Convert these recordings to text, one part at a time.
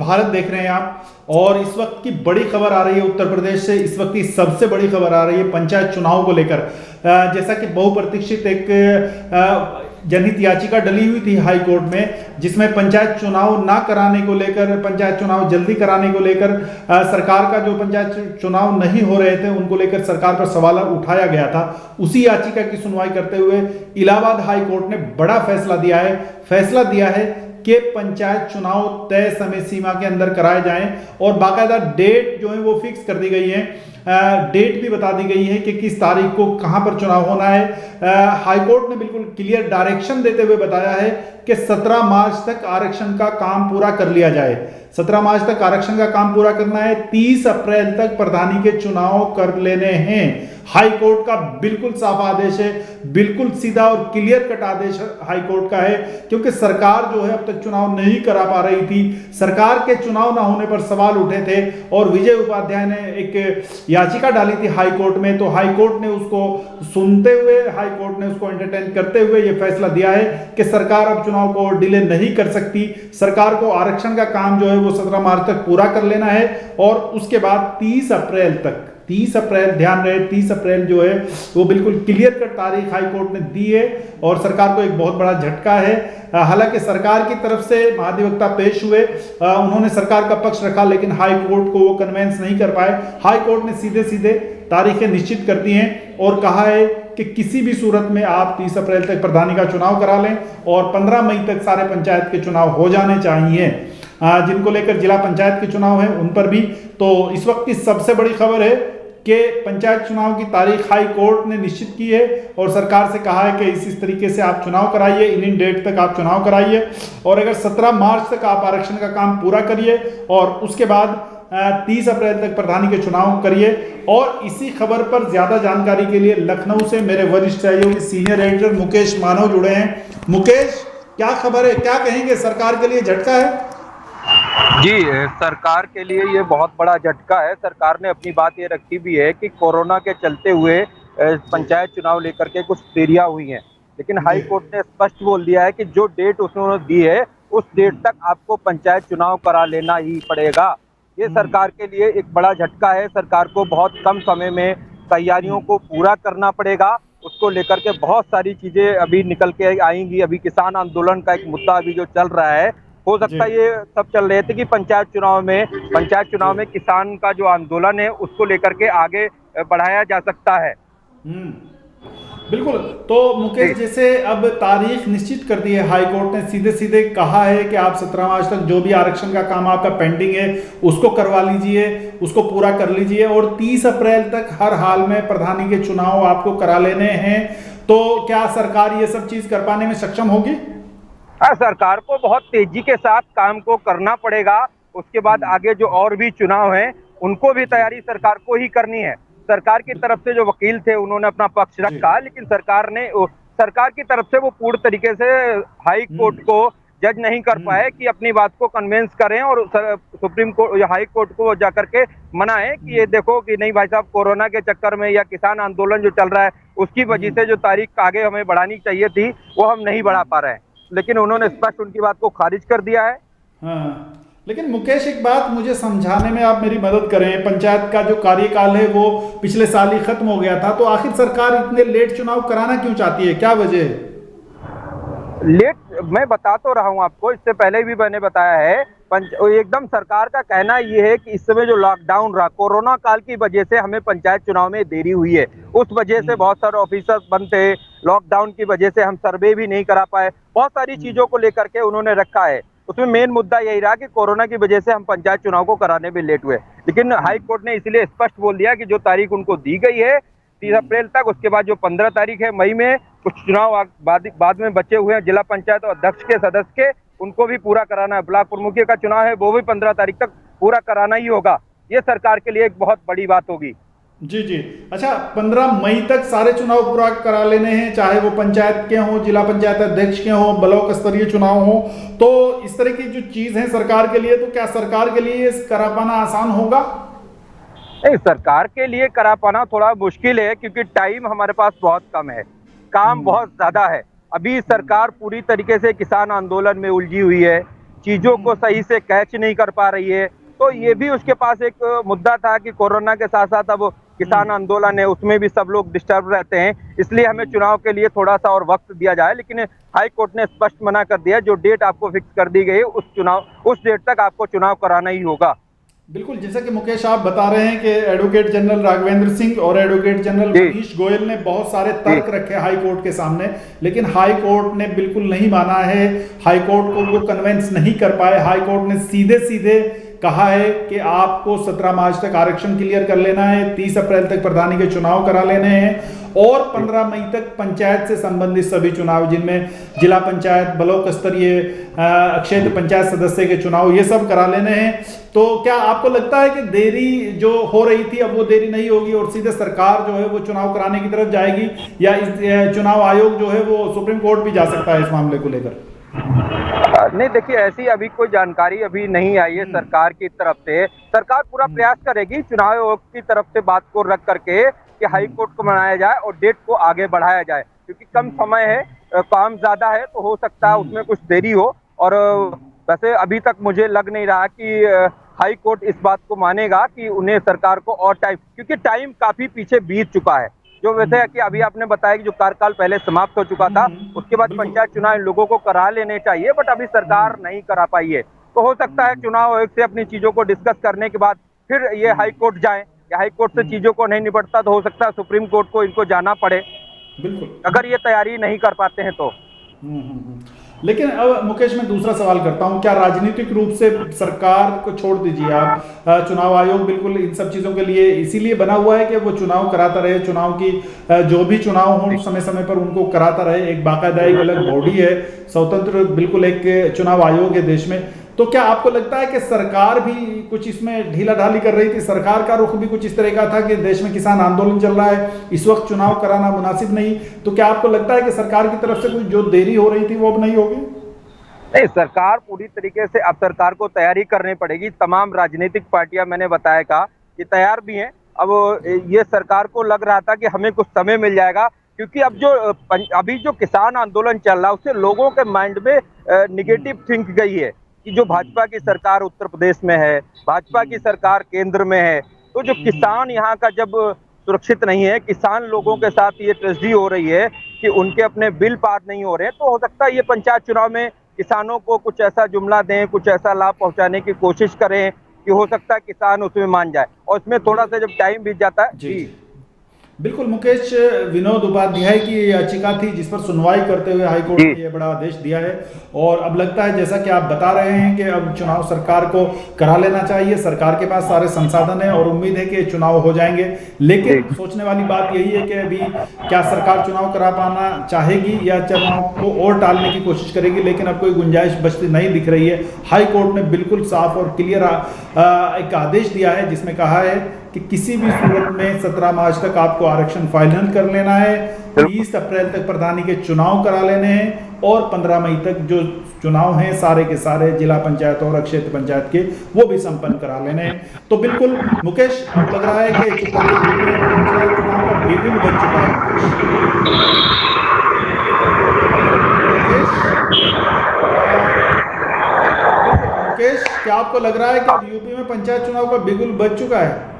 भारत देख रहे हैं आप, और इस वक्त की बड़ी खबर आ रही है उत्तर प्रदेश से। इस वक्त की सबसे बड़ी खबर आ रही है पंचायत चुनाव को लेकर। जैसा कि बहुप्रतीक्षित एक जनहित याचिका डली हुई थी हाई कोर्ट में, जिसमें पंचायत चुनाव ना कराने को लेकर, पंचायत चुनाव जल्दी कराने को लेकर, सरकार का जो पंचायत चुनाव नहीं हो रहे थे उनको लेकर सरकार पर सवाल उठाया गया था। उसी याचिका की सुनवाई करते हुए इलाहाबाद हाई कोर्ट ने बड़ा फैसला दिया है कि पंचायत चुनाव तय समय सीमा के अंदर कराए जाएं, और बाकायदा डेट जो है वो फिक्स कर दी गई है। डेट भी बता दी गई है कि किस तारीख को कहां पर चुनाव होना है। हाईकोर्ट ने बिल्कुल क्लियर डायरेक्शन देते हुए बताया है कि 17 मार्च तक आरक्षण का काम पूरा कर लिया जाए। 17 मार्च तक आरक्षण का काम पूरा करना है, 30 अप्रैल तक प्रधानी के चुनाव कर लेने हैं। हाई कोर्ट का बिल्कुल साफ आदेश है, बिल्कुल सीधा और क्लियर कट आदेश हाई कोर्ट का है, क्योंकि सरकार जो है अब तक चुनाव नहीं करा पा रही थी। सरकार के चुनाव ना होने पर सवाल उठे थे, और विजय उपाध्याय ने एक याचिका डाली थी हाई कोर्ट में, तो हाई कोर्ट ने उसको सुनते हुए, हाई कोर्ट ने उसको एंटरटेन करते हुए यह फैसला दिया है कि सरकार अब चुनाव को डिले नहीं कर सकती। सरकार को आरक्षण का काम जो है वो 17 मार्च तक पूरा कर लेना है, और उसके बाद 30 अप्रैल तक, 30 अप्रैल, ध्यान रहे 30 अप्रैल जो है वो बिल्कुल क्लियर कट तारीख हाई कोर्ट ने दी है, और सरकार को एक बहुत बड़ा झटका है। हालांकि सरकार की तरफ से महाधिवक्ता पेश हुए, उन्होंने सरकार का पक्ष रखा, लेकिन हाई कोर्ट को वो कन्वेंस नहीं कर पाए। हाई कोर्ट ने सीधे सीधे तारीखें निश्चित कर दी हैं और कहा है कि किसी भी सूरत में आप 30 अप्रैल तक प्रधानी का चुनाव करा लें, और 15 मई तक सारे पंचायत के चुनाव हो जाने चाहिए। जिनको लेकर जिला पंचायत के चुनाव है उन पर भी। तो इस वक्त की सबसे बड़ी खबर है कि पंचायत चुनाव की तारीख हाई कोर्ट ने निश्चित की है, और सरकार से कहा है कि इस तरीके से आप चुनाव कराइए, इन डेट तक आप चुनाव कराइए, और अगर 17 मार्च तक आप आरक्षण का काम पूरा करिए, और उसके बाद 30 अप्रैल तक प्रधानी के चुनाव करिए। और इसी खबर पर ज्यादा जानकारी के लिए लखनऊ से मेरे वरिष्ठ सहयोगी सीनियर एडिटर मुकेश मानव जुड़े हैं। मुकेश, क्या खबर है, क्या कहेंगे, सरकार के लिए झटका है? जी, सरकार के लिए ये बहुत बड़ा झटका है। सरकार ने अपनी बात ये रखी भी है कि कोरोना के चलते हुए पंचायत चुनाव लेकर के कुछ देरियां हुई हैं, लेकिन हाई कोर्ट ने स्पष्ट बोल दिया है कि जो डेट उन्होंने दी है उस डेट तक आपको पंचायत चुनाव करा लेना ही पड़ेगा। ये सरकार के लिए एक बड़ा झटका है। सरकार को बहुत कम समय में तैयारियों को पूरा करना पड़ेगा। उसको लेकर के बहुत सारी चीजें अभी निकल के आएंगी। अभी किसान आंदोलन का एक मुद्दा अभी जो चल रहा है, हो सकता है ये सब चल रहे थे कि पंचायत चुनाव में किसान का जो आंदोलन है उसको लेकर के आगे बढ़ाया जा सकता है। बिल्कुल। तो मुकेश, जैसे अब तारीख निश्चित कर दी है हाई कोर्ट ने, सीधे सीधे कहा है कि आप 17 मार्च तक जो भी आरक्षण का काम आपका पेंडिंग है उसको करवा लीजिए, उसको पूरा कर लीजिए, और 30 अप्रैल तक हर हाल में प्रधानी के चुनाव आपको करा लेने हैं। तो क्या सरकार ये सब चीज कर पाने में सक्षम होगी? सरकार को बहुत तेजी के साथ काम को करना पड़ेगा। उसके बाद आगे जो और भी चुनाव हैं उनको भी तैयारी सरकार को ही करनी है। सरकार की तरफ से जो वकील थे उन्होंने अपना पक्ष रखा, लेकिन सरकार की तरफ से वो पूर्ण तरीके से हाई कोर्ट को जज नहीं कर पाए कि अपनी बात को कन्विंस करें, और सुप्रीम कोर्ट या हाई कोर्ट को जाकर के मनाएं कि ये देखो कि नहीं भाई साहब, कोरोना के चक्कर में या किसान आंदोलन जो चल रहा है उसकी वजह से जो तारीख आगे हमें बढ़ानी चाहिए थी वो हम नहीं बढ़ा पा रहे हैं, लेकिन उन्होंने स्पष्ट उनकी बात को खारिज कर दिया है। हाँ, लेकिन मुकेश, एक बात मुझे समझाने में आप मेरी मदद करें। पंचायत का जो कार्यकाल है वो पिछले साल ही खत्म हो गया था, तो आखिर सरकार इतने लेट चुनाव कराना क्यों चाहती है, क्या वजह है? लेट मैं बता तो रहा हूं आपको, इससे पहले भी मैंने बताया है। एकदम सरकार का कहना ये है कि इस समय जो लॉकडाउन रहा, कोरोना काल की वजह से हमें पंचायत चुनाव में देरी हुई है। उस वजह से बहुत सारे ऑफिसर्स बंद थे, लॉकडाउन की वजह से हम सर्वे भी नहीं करा पाए, बहुत सारी चीजों को लेकर के उन्होंने रखा है। उसमें मेन मुद्दा यही रहा कि कोरोना की वजह से हम पंचायत चुनाव को कराने में लेट हुए, लेकिन हाई कोर्ट ने इसलिए स्पष्ट बोल दिया कि जो तारीख उनको दी गई है 30 अप्रैल तक, उसके बाद जो 15 तारीख है मई में, कुछ चुनाव बाद में बचे हुए हैं जिला पंचायत और अध्यक्ष के, सदस्य के, उनको भी पूरा कराना है। ब्लॉक प्रमुखी का चुनाव है वो भी 15 तारीख तक पूरा कराना ही होगा। ये सरकार के लिए एक बहुत बड़ी बात होगी। जी जी। अच्छा, 15 मई तक सारे चुनाव पूरा करा लेने हैं, चाहे वो पंचायत के हों, जिला पंचायत अध्यक्ष के हों, ब्लॉक स्तरीय चुनाव हो। तो इस तरह की जो चीज है सरकार के लिए, तो क्या सरकार के लिए करा पाना आसान होगा? नहीं, सरकार के लिए करा पाना थोड़ा मुश्किल है, क्योंकि टाइम हमारे पास बहुत कम है, काम बहुत ज्यादा है। अभी सरकार पूरी तरीके से किसान आंदोलन में उलझी हुई है, चीजों को सही से कैच नहीं कर पा रही है। तो ये भी उसके पास एक मुद्दा था कि कोरोना के साथ साथ अब किसान आंदोलन है, उसमें भी सब लोग डिस्टर्ब रहते हैं, इसलिए हमें चुनाव के लिए थोड़ा सा और वक्त दिया जाए। लेकिन हाई कोर्ट ने स्पष्ट मना कर दिया, जो डेट आपको फिक्स कर दी गई उस डेट तक आपको चुनाव कराना ही होगा। बिल्कुल, जैसा कि मुकेश आप बता रहे हैं कि एडवोकेट जनरल राघवेंद्र सिंह और एडवोकेट जनरल मनीष गोयल ने बहुत सारे तर्क रखे हाई कोर्ट के सामने, लेकिन हाई कोर्ट ने बिल्कुल नहीं माना है। हाई कोर्ट को वो कन्वेंस नहीं कर पाए। हाई कोर्ट ने सीधे सीधे कहा है कि आपको 17 मार्च तक आरक्षण क्लियर कर लेना है, 30 अप्रैल तक प्रधानी के चुनाव करा लेने हैं और 15 मई तक पंचायत से संबंधित सभी चुनाव, जिनमें जिला पंचायत, ब्लॉक स्तरीय, क्षेत्र पंचायत सदस्य के चुनाव, ये सब करा लेने हैं। तो क्या आपको लगता है कि देरी जो हो रही थी अब वो देरी नहीं होगी और सीधे सरकार जो है वो चुनाव कराने की तरफ जाएगी, या इस चुनाव आयोग जो है वो सुप्रीम कोर्ट भी जा सकता है इस मामले को लेकर? नहीं, देखिए, ऐसी अभी कोई जानकारी अभी नहीं आई है सरकार की तरफ से। सरकार पूरा प्रयास करेगी चुनाव आयोग की तरफ से बात को रख करके कि हाई कोर्ट को मनाया जाए और डेट को आगे बढ़ाया जाए, क्योंकि कम समय है, काम ज्यादा है, तो हो सकता है उसमें कुछ देरी हो। और वैसे अभी तक मुझे लग नहीं रहा कि हाई कोर्ट इस बात को मानेगा कि उन्हें सरकार को और टाइम, क्योंकि टाइम काफी पीछे बीत चुका है। जो वैसे है कि अभी आपने बताया कि जो कार्यकाल पहले समाप्त हो चुका था, उसके बाद पंचायत चुनाव इन लोगों को करा लेने चाहिए, बट अभी सरकार नहीं करा पाई है। तो हो सकता है चुनाव आयोग से अपनी चीजों को डिस्कस करने के बाद फिर ये हाई कोर्ट जाए, या हाई कोर्ट से चीजों को नहीं निपटता तो हो सकता है सुप्रीम कोर्ट को इनको जाना पड़े, बिल्कुल, अगर ये तैयारी नहीं कर पाते हैं तो। लेकिन अब मुकेश, मैं दूसरा सवाल करता हूं, क्या राजनीतिक रूप से सरकार को छोड़ दीजिए आप, चुनाव आयोग बिल्कुल इन सब चीजों के लिए इसीलिए बना हुआ है कि वो चुनाव कराता रहे, चुनाव की जो भी चुनाव हो समय समय पर उनको कराता रहे, एक बाकायदा एक अलग बॉडी है, स्वतंत्र बिल्कुल एक चुनाव आयोग है देश में। तो क्या आपको लगता है कि सरकार भी कुछ इसमें ढीला ढाली कर रही थी? सरकार का रुख भी कुछ इस तरह का था कि देश में किसान आंदोलन चल रहा है, इस वक्त चुनाव कराना मुनासिब नहीं, तो क्या आपको लगता है कि सरकार की तरफ से कुछ जो देरी हो रही थी वो अब नहीं होगी? नहीं, सरकार पूरी तरीके से, अब सरकार को तैयारी करनी पड़ेगी। तमाम राजनीतिक पार्टियां, मैंने बताया का, ये तैयार भी हैं। अब ये सरकार को लग रहा था कि हमें कुछ समय मिल जाएगा, क्योंकि अब जो अभी जो किसान आंदोलन चल रहा है उससे लोगों के माइंड में निगेटिव थिंक गई है कि जो भाजपा की सरकार उत्तर प्रदेश में है, भाजपा की सरकार केंद्र में है, तो जो किसान यहाँ का जब सुरक्षित नहीं है, किसान लोगों के साथ ये ट्रेजेडी हो रही है कि उनके अपने बिल पास नहीं हो रहे हैं, तो हो सकता है ये पंचायत चुनाव में किसानों को कुछ ऐसा जुमला दें, कुछ ऐसा लाभ पहुंचाने की कोशिश करें कि हो सकता है किसान उसमें मान जाए, और उसमें थोड़ा सा जब टाइम बीत जाता है। जी बिल्कुल मुकेश, विनोद उपाध्याय की याचिका थी जिस पर सुनवाई करते हुए हाईकोर्ट ने यह बड़ा आदेश दिया है, और अब लगता है जैसा कि आप बता रहे हैं कि अब चुनाव सरकार को करा लेना चाहिए, सरकार के पास सारे संसाधन है और उम्मीद है कि चुनाव हो जाएंगे। लेकिन सोचने वाली बात यही है कि अभी क्या सरकार चुनाव करा पाना चाहेगी या चुनाव को और टालने की कोशिश करेगी, लेकिन अब कोई गुंजाइश बचती नहीं दिख रही है। हाई कोर्ट ने बिल्कुल साफ और क्लियर एक आदेश दिया है जिसमें कहा है कि किसी भी सूरत में 17 मार्च तक आपको आरक्षण फाइनल कर लेना है, 30 अप्रैल तक प्रधानी के चुनाव करा लेने हैं और 15 मई तक जो चुनाव हैं सारे के सारे जिला पंचायत और क्षेत्र पंचायत के वो भी संपन्न करा लेने हैं। तो बिल्कुल मुकेश, अब लग रहा है कि चुनाव का बिगुल बन चुका है। मुकेश, क्या आपको लग रहा है कि यूपी में पंचायत चुनाव का बिगुल बज चुका है?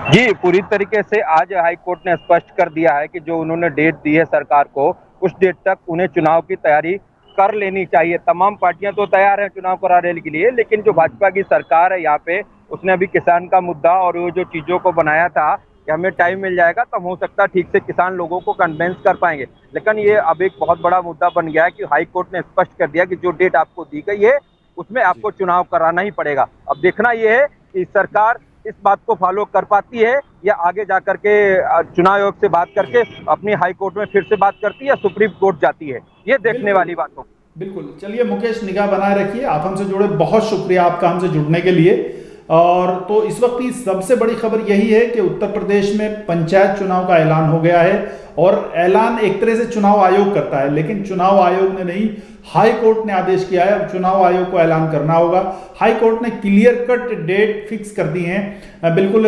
जी, पूरी तरीके से आज हाई कोर्ट ने स्पष्ट कर दिया है कि जो उन्होंने डेट दी है सरकार को, उस डेट तक उन्हें चुनाव की तैयारी कर लेनी चाहिए। तमाम पार्टियां तो तैयार हैं चुनाव कराने के लिए, लेकिन जो भाजपा की सरकार है यहाँ पे, उसने अभी किसान का मुद्दा और वो जो चीजों को बनाया था कि हमें टाइम मिल जाएगा तब हो सकता है ठीक से किसान लोगों को कन्विंस कर पाएंगे, लेकिन ये अब एक बहुत बड़ा मुद्दा बन गया है कि हाई कोर्ट ने स्पष्ट कर दिया कि जो डेट आपको दी गई है उसमें आपको चुनाव कराना ही पड़ेगा। अब देखना यह है कि सरकार इस बात को फॉलो कर पाती है या आगे जाकर के चुनाव आयोग से बात करके अपनी हाई कोर्ट में फिर से बात करती है या सुप्रीम कोर्ट जाती है, ये देखने वाली बात होगी। बिल्कुल, चलिए मुकेश, निगाह बनाए रखिए। आप हमसे जुड़े, बहुत शुक्रिया आपका हमसे जुड़ने के लिए। और तो इस वक्त की सबसे बड़ी खबर यही है कि उत्तर प्रदेश में पंचायत चुनाव का ऐलान हो गया है, और ऐलान एक तरह से चुनाव आयोग करता है, लेकिन चुनाव आयोग ने नहीं, हाई कोर्ट ने आदेश किया है, अब चुनाव आयोग को ऐलान करना होगा। हाई कोर्ट ने क्लियर कट डेट फिक्स कर दी है, बिल्कुल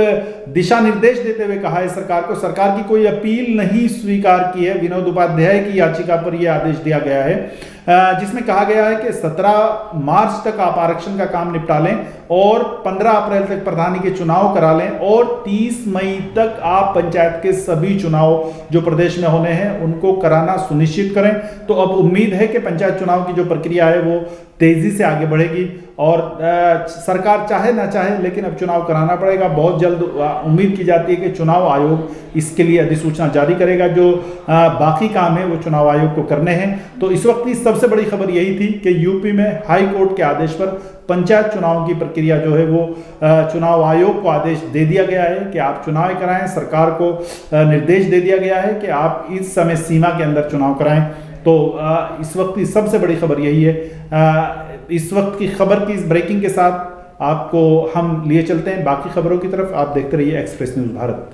दिशा निर्देश देते हुए कहा है सरकार को, सरकार की कोई अपील नहीं स्वीकार की है। विनोद उपाध्याय की याचिका पर यह आदेश दिया गया है, जिसमें कहा गया है कि 17 मार्च तक आप आरक्षण का काम निपटा लें और 15 अप्रैल तक प्रधानी के चुनाव करा लें और 30 मई तक आप पंचायत के सभी चुनाव जो प्रदेश में होने हैं उनको कराना सुनिश्चित करें। तो अब उम्मीद है कि पंचायत चुनाव की जो प्रक्रिया है वो तेजी से आगे बढ़ेगी और सरकार चाहे ना चाहे लेकिन अब चुनाव कराना पड़ेगा। बहुत जल्द उम्मीद की जाती है कि चुनाव आयोग इसके लिए अधिसूचना जारी करेगा। जो बाकी काम है वो चुनाव आयोग को करने हैं। तो इस वक्त की सबसे बड़ी खबर यही थी कि यूपी में हाई कोर्ट के आदेश पर पंचायत चुनाव की प्रक्रिया जो है वो चुनाव आयोग को आदेश दे दिया गया है कि आप चुनाव कराएं। सरकार को निर्देश दे दिया गया है कि आप इस समय सीमा के अंदर चुनाव कराएं। तो इस वक्त की सबसे बड़ी खबर यही है। इस वक्त की खबर की इस ब्रेकिंग के साथ आपको हम लिए चलते हैं बाकी खबरों की तरफ। आप देखते रहिए एक्सप्रेस न्यूज़ भारत।